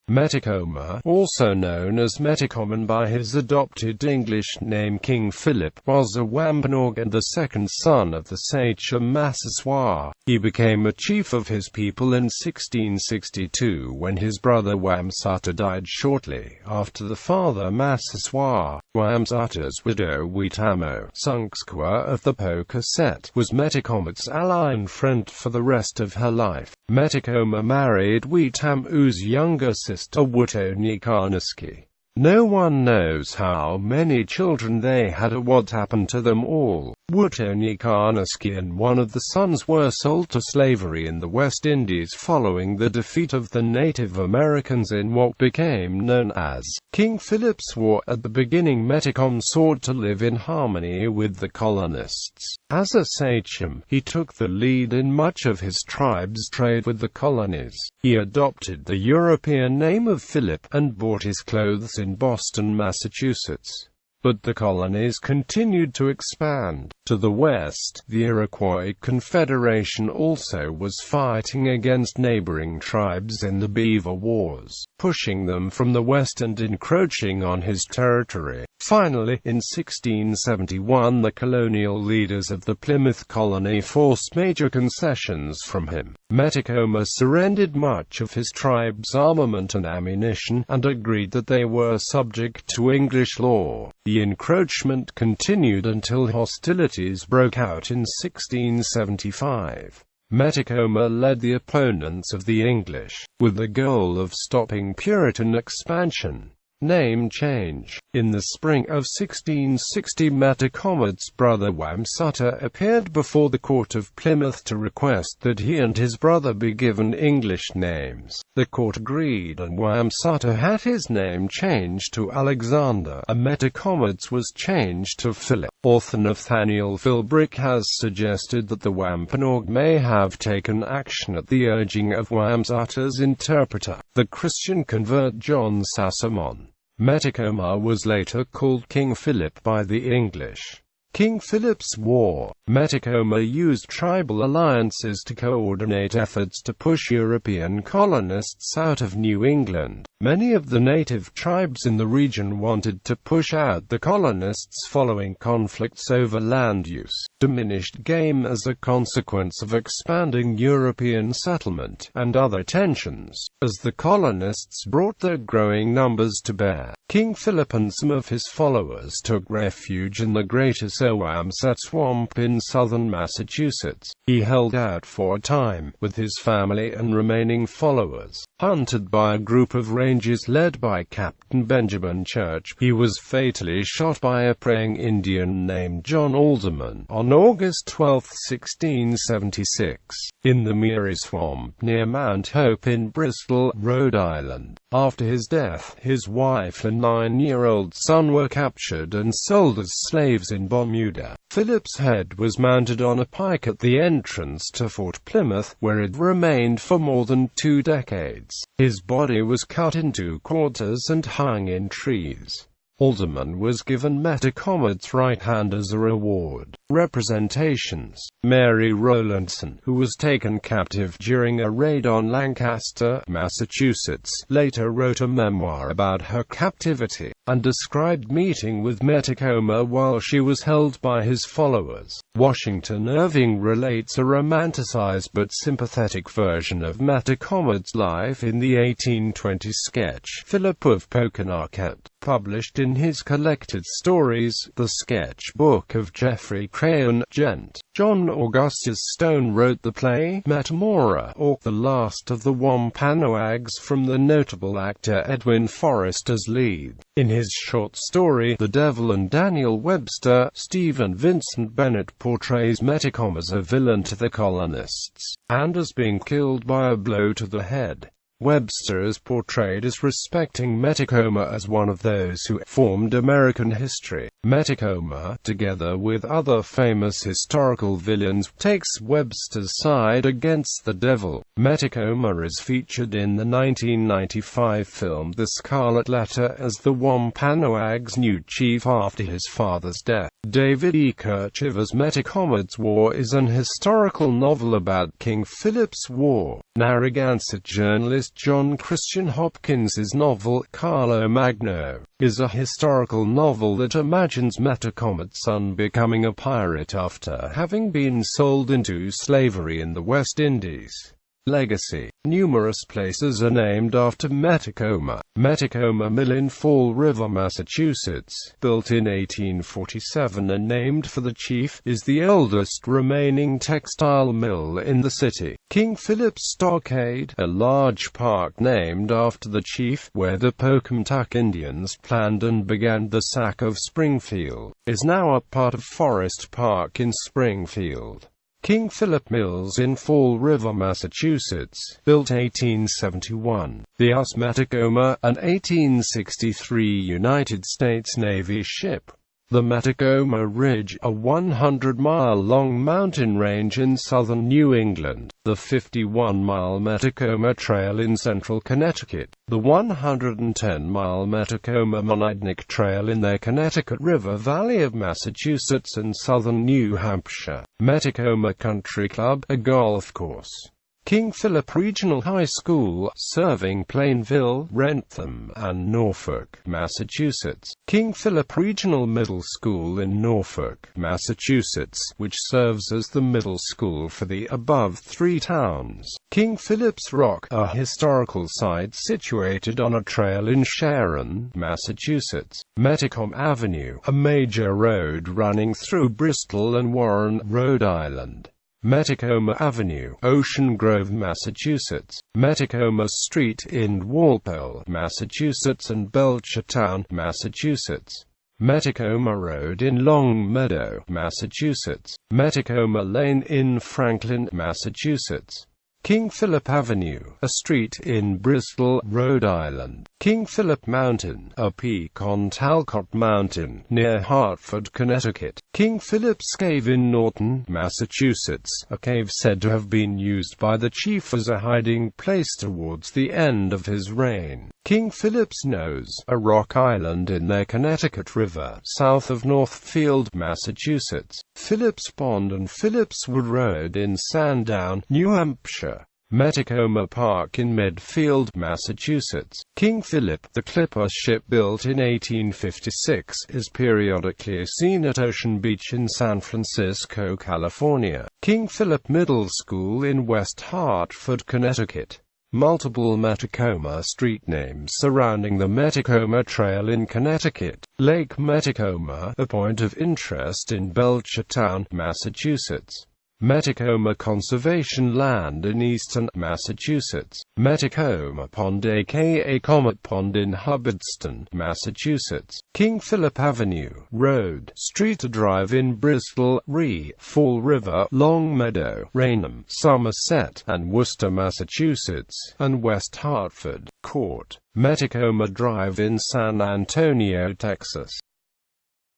Metacom, also known as Metacom and by his adopted English name King Philip, was a Wampanoag and the second son of the sachem Massasoit. He became a chief of his people in 1662 when his brother Wamsutta died shortly after the father. Massasoit.Wamsutta's widow Weetamoo, sunksqua of the Pocasset, was Metacomet's ally and friend for the rest of her life. Metacom married Weetamoo's younger sister Wootonekanuske. No one knows how many children they had or what happened to them all. Wootonekanuske and one of the sons were sold to slavery in the West Indies following the defeat of the Native Americans in what became known as King Philip's War. At the beginning, Metacom sought to live in harmony with the colonists. As a sachem, he took the lead in much of his tribe's trade with the colonies. He adopted the European name of Philip, and bought his clothes in Boston, Massachusetts. But the colonies continued to expand. To the west, the Iroquois Confederation also was fighting against neighboring tribes in the Beaver Wars, pushing them from the west and encroaching on his territory. Finally, in 1671, the colonial leaders of the Plymouth colony forced major concessions from him. Metacom surrendered much of his tribe's armament and ammunition, and agreed that they were subject to English law. The encroachment continued until hostilities broke out in 1675. Metacom led the opponents of the English, with the goal of stopping Puritan expansion. Name change. In the spring of 1660, Metacomet's brother Wamsutta appeared before the court of Plymouth to request that he and his brother be given English names. The court agreed, and Wamsutta had his name changed to Alexander, and Metacomet's was changed to Philip. Author Nathaniel Philbrick has suggested that the Wampanoag may have taken action at the urging of Wamsutta's interpreter, the Christian convert John Sachem. Metacom was later called King Philip by the English. King Philip's War. Metacom used tribal alliances to coordinate efforts to push European colonists out of New England. Many of the native tribes in the region wanted to push out the colonists following conflicts over land use, diminished game as a consequence of expanding European settlement, and other tensions, as the colonists brought their growing numbers to bear. King Philip and some of his followers took refuge in the Greater Wamsutta Swamp in southern Massachusetts. He held out for a time, with his family and remaining followers. Hunted by a group of rangers led by Captain Benjamin Church, he was fatally shot by a praying Indian named John Alderman on August 12, 1676, in the Murray Swamp near Mount Hope in Bristol, Rhode Island. After his death, his wife and 9-year-old son were captured and sold as slaves in Bermuda. Philip's head was mounted on a pike at the entrance to Fort Plymouth, where it remained for more than 2 decades. His body was cut into quarters and hung in trees. Alderman was given Metacomet's right hand as a reward. Representations. Mary Rowlandson, who was taken captive during a raid on Lancaster, Massachusetts, later wrote a memoir about her captivity, and described meeting with Metacom while she was held by his followers. Washington Irving relates a romanticized but sympathetic version of Metacomet's life in the 1820 sketch, Philip of Pocasset, published in his collected stories, The Sketch Book of Geoffrey Crayon, Gent. John Augustus Stone wrote the play, Metamora, or The Last of the Wampanoags, from the notable actor Edwin Forrest as lead. In his short story, The Devil and Daniel Webster, Stephen Vincent Bennett portrays Metacom as a villain to the colonists, and as being killed by a blow to the head. Webster is portrayed as respecting Metacom as one of those who formed American history. Metacom, together with other famous historical villains, takes Webster's side against the devil. Metacom is featured in the 1995 film The Scarlet Letter as the Wampanoag's new chief after his father's death. David E. Kirchhoff's Metacomet's War is an historical novel about King Philip's War. Narragansett journalist John Christian Hopkins's novel, Carlo Magno, is a historical novel that imagines Metacomet's son becoming a pirate after having been sold into slavery in the West Indies. Legacy. Numerous places are named after Metacom. Metacom Mill in Fall River, Massachusetts, built in 1847 and named for the chief, is the oldest remaining textile mill in the city. King Philip's Stockade, a large park named after the chief, where the Pocasset Indians planned and began the sack of Springfield, is now a part of Forest Park in Springfield. King Philip Mills in Fall River, Massachusetts, built 1871. The Metacom, an 1863 United States Navy ship. The Metacom Ridge, a 100-mile-long mountain range in southern New England. The 51-mile Metacom Trail in central Connecticut. The 110-mile Metacom Trail in the Connecticut River Valley of Massachusetts and southern New Hampshire. Metacom Country Club, a golf course. King Philip Regional High School, serving Plainville, Wrentham, and Norfolk, Massachusetts. King Philip Regional Middle School in Norfolk, Massachusetts, which serves as the middle school for the above three towns. King Philip's Rock, a historical site situated on a trail in Sharon, Massachusetts. Metacom Avenue, a major road running through Bristol and Warren, Rhode Island. Metacom Avenue, Ocean Grove, Massachusetts. Metacom Street in Walpole, Massachusetts and Belchertown, Massachusetts. Metacom Road in Long Meadow, Massachusetts. Metacom Lane in Franklin, Massachusetts. King Philip Avenue, a street in Bristol, Rhode Island. King Philip Mountain, a peak on Talcott Mountain, near Hartford, Connecticut. King Philip's Cave in Norton, Massachusetts, a cave said to have been used by the chief as a hiding place towards the end of his reign. King Philip's Nose, a rock island in the Connecticut River, south of Northfield, Massachusetts. Philip's Pond and Philip's Wood Road in Sandown, New Hampshire. Metacom Park in Medfield, Massachusetts. King Philip, the clipper ship built in 1856, is periodically seen at Ocean Beach in San Francisco, California. King Philip Middle School in West Hartford, Connecticut. Multiple Metacom street names surrounding the Metacom Trail in Connecticut. Lake Metacom, a point of interest in Belchertown, Massachusetts. Metacom Conservation Land in eastern Massachusetts. Metacom Pond aka Comet Pond in Hubbardston, Massachusetts. King Philip Avenue, Road, Street Drive in Bristol, Fall River, Long Meadow, Raynham, Somerset, and Worcester, Massachusetts, and West Hartford, Court. Metacom Drive in San Antonio, Texas.